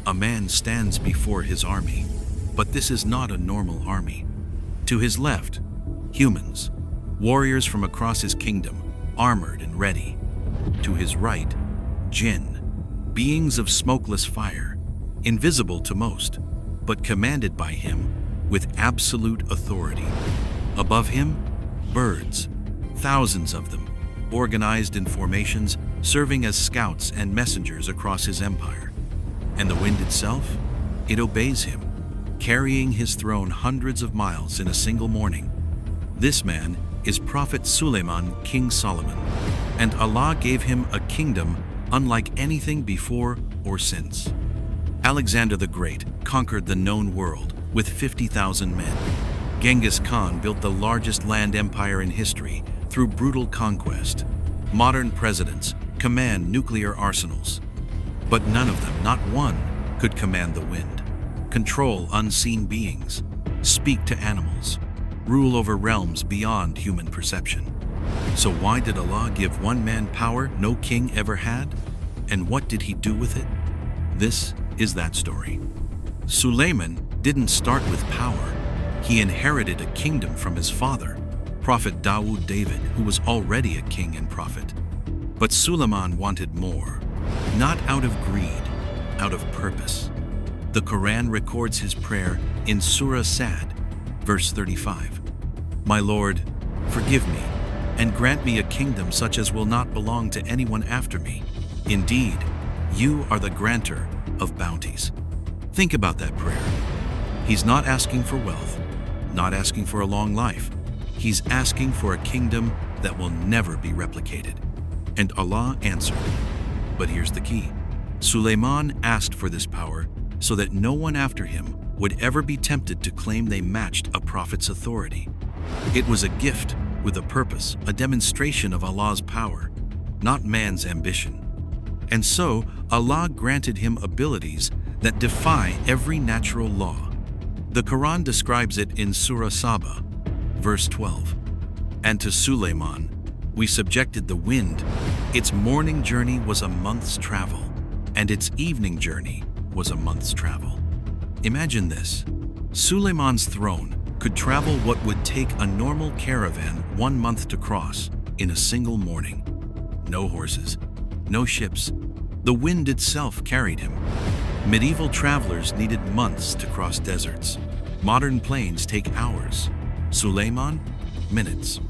a man stands before his army. But this is not a normal army. To his left, humans, warriors from across his kingdom, armored and ready. To his right, Jinn, beings of smokeless fire, invisible to most, but commanded by him with absolute authority. Above him, birds, thousands of them, organized in formations, serving as scouts and messengers across his empire. And the wind itself, it obeys him, carrying his throne hundreds of miles in a single morning. This man is Prophet Sulaiman, King Solomon, and Allah gave him a kingdom unlike anything before or since. Alexander the Great conquered the known world with 50,000 men. Genghis Khan built the largest land empire in history through brutal conquest. Modern presidents command nuclear arsenals. But none of them, not one, could command the wind, control unseen beings, speak to animals, rule over realms beyond human perception. So why did Allah give one man power no king ever had? And what did he do with it? This is that story. Sulaiman didn't start with power. He inherited a kingdom from his father, Prophet David, who was already a king and prophet. But Sulaiman wanted more, not out of greed, out of purpose. The Quran records his prayer in Surah Sad, verse 35. My Lord, forgive me, and grant me a kingdom such as will not belong to anyone after me. Indeed, you are the granter of bounties. Think about that prayer. He's not asking for wealth, not asking for a long life. He's asking for a kingdom that will never be replicated. And Allah answered. But here's the key. Sulaiman asked for this power so that no one after him would ever be tempted to claim they matched a prophet's authority. It was a gift with a purpose, a demonstration of Allah's power, not man's ambition. And so, Allah granted him abilities that defy every natural law. The Quran describes it in Surah Saba, verse 12. And to Sulaiman, we subjected the wind. Its morning journey was a month's travel, and its evening journey was a month's travel. Imagine this. Sulaiman's throne could travel what would take a normal caravan 1 month to cross in a single morning. No horses, no ships. The wind itself carried him. Medieval travelers needed months to cross deserts. Modern planes take hours. Sulaiman, minutes.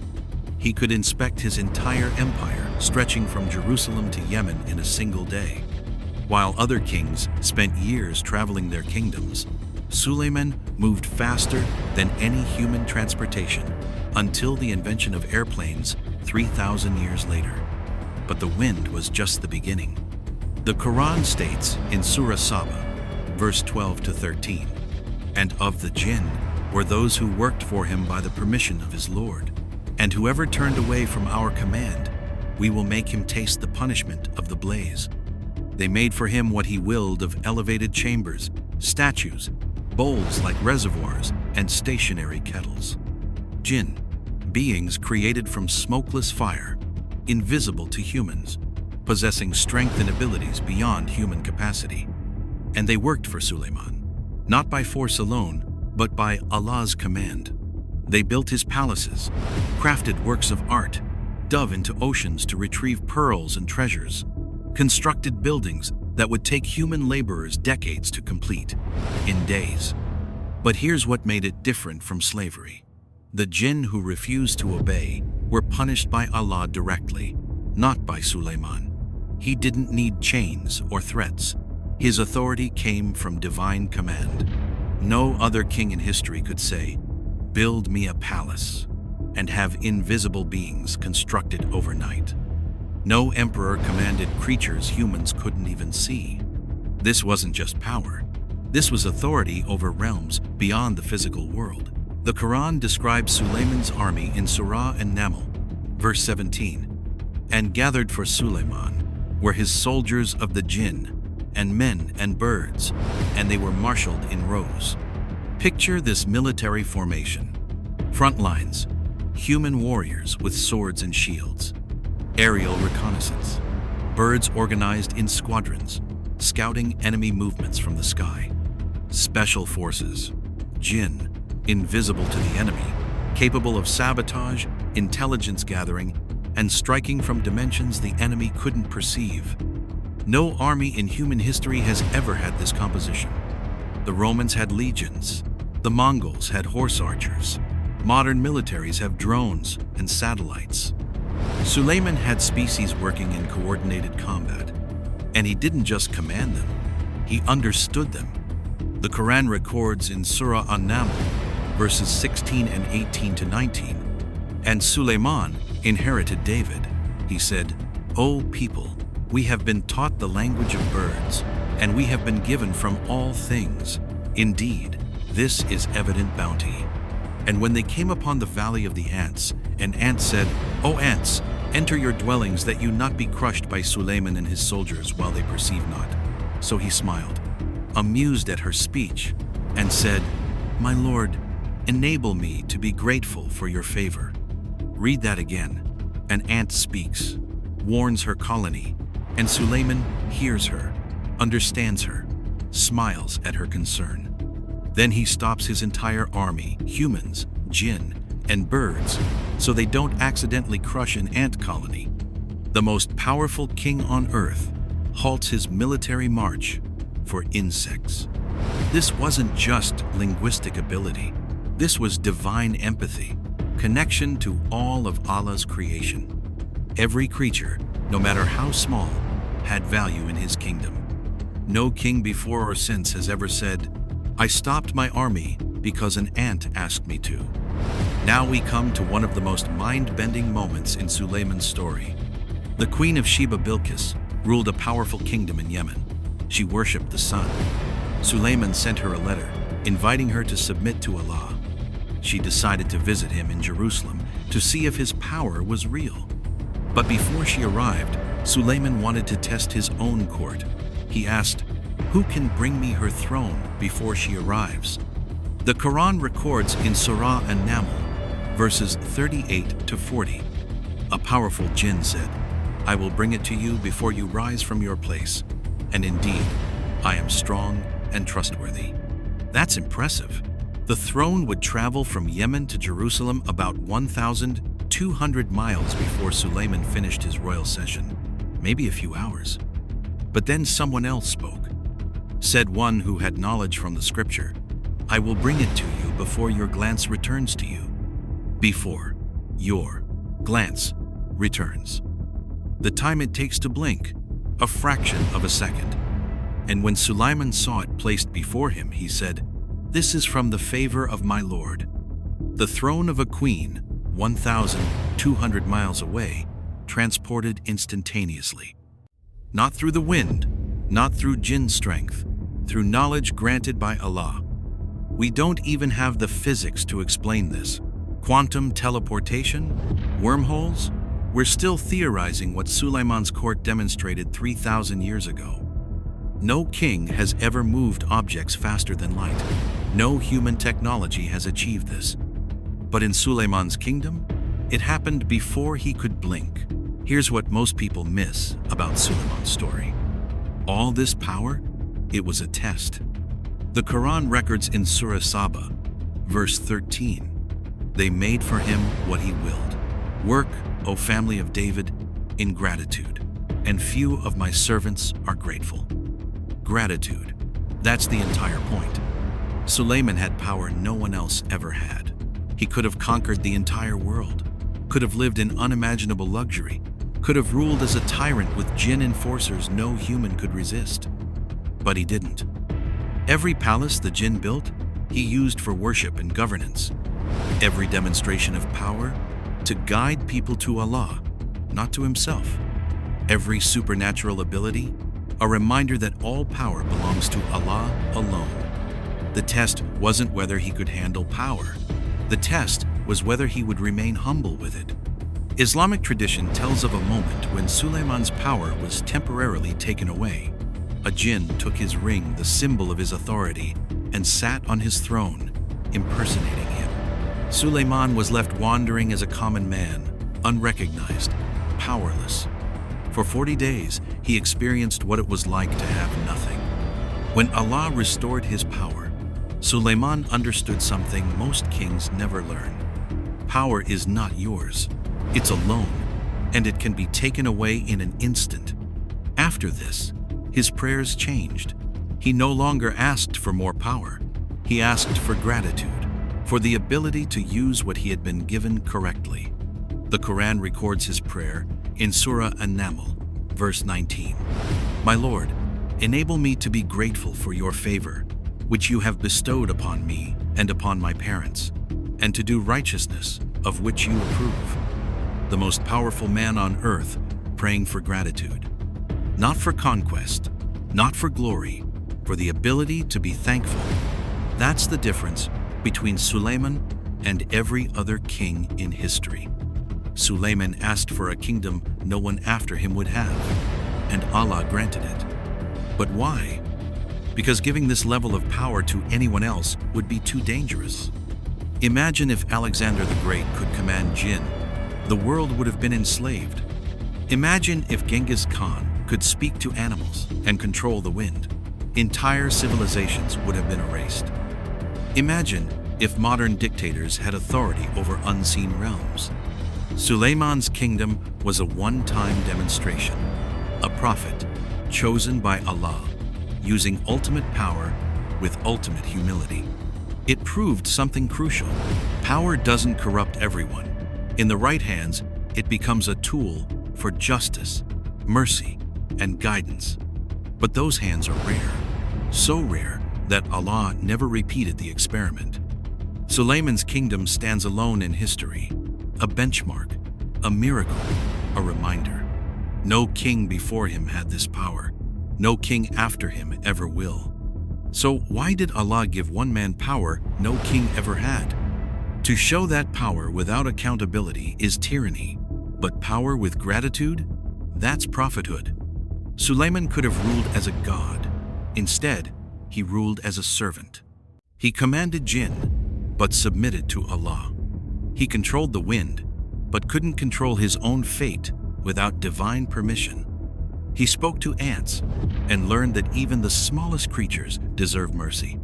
He could inspect his entire empire, stretching from Jerusalem to Yemen in a single day. While other kings spent years traveling their kingdoms, Sulaiman moved faster than any human transportation until the invention of airplanes 3,000 years later. But the wind was just the beginning. The Quran states in Surah Saba, verse 12 to 13, and of the Jinn were those who worked for him by the permission of his Lord. And whoever turned away from our command, we will make him taste the punishment of the blaze. They made for him what he willed of elevated chambers, statues, bowls like reservoirs, and stationary kettles. Jinn, beings created from smokeless fire, invisible to humans, possessing strength and abilities beyond human capacity. And they worked for Sulaiman, not by force alone, but by Allah's command. They built his palaces, crafted works of art, dove into oceans to retrieve pearls and treasures, constructed buildings that would take human laborers decades to complete, in days. But here's what made it different from slavery. The Jinn who refused to obey were punished by Allah directly, not by Sulaiman. He didn't need chains or threats. His authority came from divine command. No other king in history could say, "Build me a palace," and have invisible beings constructed overnight. No emperor commanded creatures humans couldn't even see. This wasn't just power. This was authority over realms beyond the physical world. The Quran describes Sulaiman's army in Surah An-Naml, verse 17, and gathered for Sulaiman were his soldiers of the Jinn, and men and birds, and they were marshaled in rows. Picture this military formation. Front lines, human warriors with swords and shields. Aerial reconnaissance. Birds organized in squadrons. scouting enemy movements from the sky. Special forces, Jinn, invisible to the enemy, capable of sabotage, intelligence gathering, and striking from dimensions the enemy couldn't perceive. No army in human history has ever had this composition. The Romans had legions. The Mongols had horse archers. Modern militaries have drones and satellites. Sulaiman had species working in coordinated combat. And he didn't just command them, he understood them. The Quran records in Surah An-Naml, verses 16 and 18 to 19, and Sulaiman inherited David. He said, "O people, we have been taught the language of birds, and we have been given from all things. Indeed, this is evident bounty." And when they came upon the valley of the ants, an ant said, "O ants, enter your dwellings that you not be crushed by Sulaiman and his soldiers while they perceive not." So he smiled, amused at her speech, and said, "My lord, enable me to be grateful for your favor." Read that again. An ant speaks, warns her colony, and Sulaiman hears her, understands her, smiles at her concern. Then he stops his entire army, humans, jinn, and birds, so they don't accidentally crush an ant colony. The most powerful king on earth halts his military march for insects. This wasn't just linguistic ability. This was divine empathy, connection to all of Allah's creation. Every creature, no matter how small, had value in his kingdom. No king before or since has ever said, "I stopped my army because an ant asked me to." Now we come to one of the most mind-bending moments in Sulaiman's story. The Queen of Sheba, Bilqis, ruled a powerful kingdom in Yemen. She worshipped the sun. Sulaiman sent her a letter, inviting her to submit to Allah. She decided to visit him in Jerusalem to see if his power was real. But before she arrived, Sulaiman wanted to test his own court. He asked, "Who can bring me her throne before she arrives?" The Quran records in Surah An-Naml, verses 38 to 40. A powerful jinn said, "I will bring it to you before you rise from your place. And indeed, I am strong and trustworthy." That's impressive. The throne would travel from Yemen to Jerusalem about 1,200 miles before Sulaiman finished his royal session, maybe a few hours. But then someone else spoke. Said one who had knowledge from the scripture, "I will bring it to you before your glance returns to you." Before your glance returns. The time it takes to blink, a fraction of a second. And when Sulaiman saw it placed before him, he said, "This is from the favor of my Lord." The throne of a queen, 1,200 miles away, transported instantaneously. Not through the wind, not through jinn strength, through knowledge granted by Allah. We don't even have the physics to explain this. Quantum teleportation? Wormholes? We're still theorizing what Sulaiman's court demonstrated 3,000 years ago. No king has ever moved objects faster than light. No human technology has achieved this. But in Sulaiman's kingdom, it happened before he could blink. Here's what most people miss about Sulaiman's story. All this power, it was a test. The Quran records in Surah Saba, verse 13, "They made for him what he willed. Work, O family of David, in gratitude, and few of my servants are grateful." Gratitude, that's the entire point. Sulaiman had power no one else ever had. He could have conquered the entire world, could have lived in unimaginable luxury, could have ruled as a tyrant with jinn enforcers no human could resist. But he didn't. Every palace the jinn built, he used for worship and governance. Every demonstration of power, to guide people to Allah, not to himself. Every supernatural ability, a reminder that all power belongs to Allah alone. The test wasn't whether he could handle power. The test was whether he would remain humble with it. Islamic tradition tells of a moment when Sulaiman's power was temporarily taken away. A jinn took his ring, the symbol of his authority, and sat on his throne, impersonating him. Sulaiman was left wandering as a common man, unrecognized, powerless. For 40 days, he experienced what it was like to have nothing. When Allah restored his power, Sulaiman understood something most kings never learn. Power is not yours. It's a loan, and it can be taken away in an instant. After this, his prayers changed. He no longer asked for more power. He asked for gratitude, for the ability to use what he had been given correctly. The Quran records his prayer in Surah An-Naml, verse 19. My Lord, enable me to be grateful for your favor, which you have bestowed upon me and upon my parents, and to do righteousness, of which you approve. The most powerful man on earth praying for gratitude. Not for conquest, not for glory, for the ability to be thankful. That's the difference between Sulaiman and every other king in history. Sulaiman asked for a kingdom no one after him would have, and Allah granted it. But why? Because giving this level of power to anyone else would be too dangerous. Imagine if Alexander the Great could command Jinn. The world would have been enslaved. Imagine if Genghis Khan could speak to animals and control the wind. Entire civilizations would have been erased. Imagine if modern dictators had authority over unseen realms. Sulaiman's kingdom was a one-time demonstration. A prophet chosen by Allah, using ultimate power with ultimate humility. It proved something crucial. Power doesn't corrupt everyone. In the right hands, it becomes a tool for justice, mercy, and guidance. But those hands are rare, so rare that Allah never repeated the experiment. Sulaiman's kingdom stands alone in history, a benchmark, a miracle, a reminder. No king before him had this power. No king after him ever will. So why did Allah give one man power no king ever had? To show that power without accountability is tyranny, but power with gratitude, that's prophethood. Sulaiman could have ruled as a god. Instead, he ruled as a servant. He commanded Jinn, but submitted to Allah. He controlled the wind, but couldn't control his own fate without divine permission. He spoke to ants and learned that even the smallest creatures deserve mercy.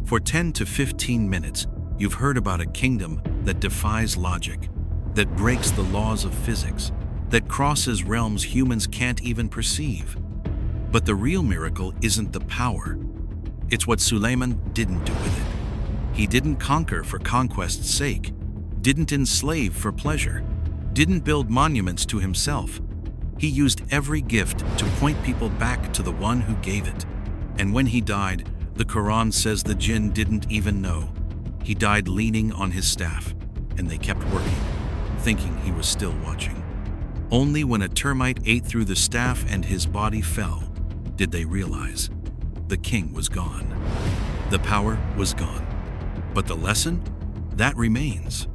For 10 to 15 minutes, you've heard about a kingdom that defies logic, that breaks the laws of physics, that crosses realms humans can't even perceive. But the real miracle isn't the power. It's what Sulaiman didn't do with it. He didn't conquer for conquest's sake, didn't enslave for pleasure, didn't build monuments to himself. He used every gift to point people back to the one who gave it. And when he died, the Quran says the jinn didn't even know. He died leaning on his staff, and they kept working, thinking he was still watching. Only when a termite ate through the staff and his body fell, did they realize the king was gone. The power was gone. But the lesson? That remains.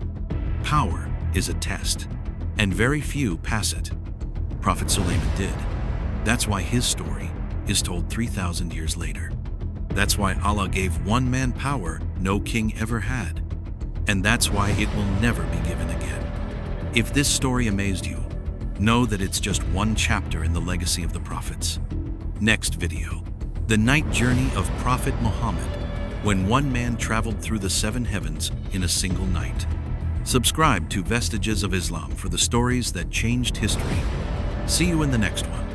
Power is a test, and very few pass it. Prophet Sulaiman did. That's why his story is told 3,000 years later. That's why Allah gave one man power no king ever had. And that's why it will never be given again. If this story amazed you, know that it's just one chapter in the legacy of the prophets. Next video, the night journey of Prophet Muhammad, when one man traveled through the 7 heavens in a single night. Subscribe to Vestiges of Islam for the stories that changed history. See you in the next one.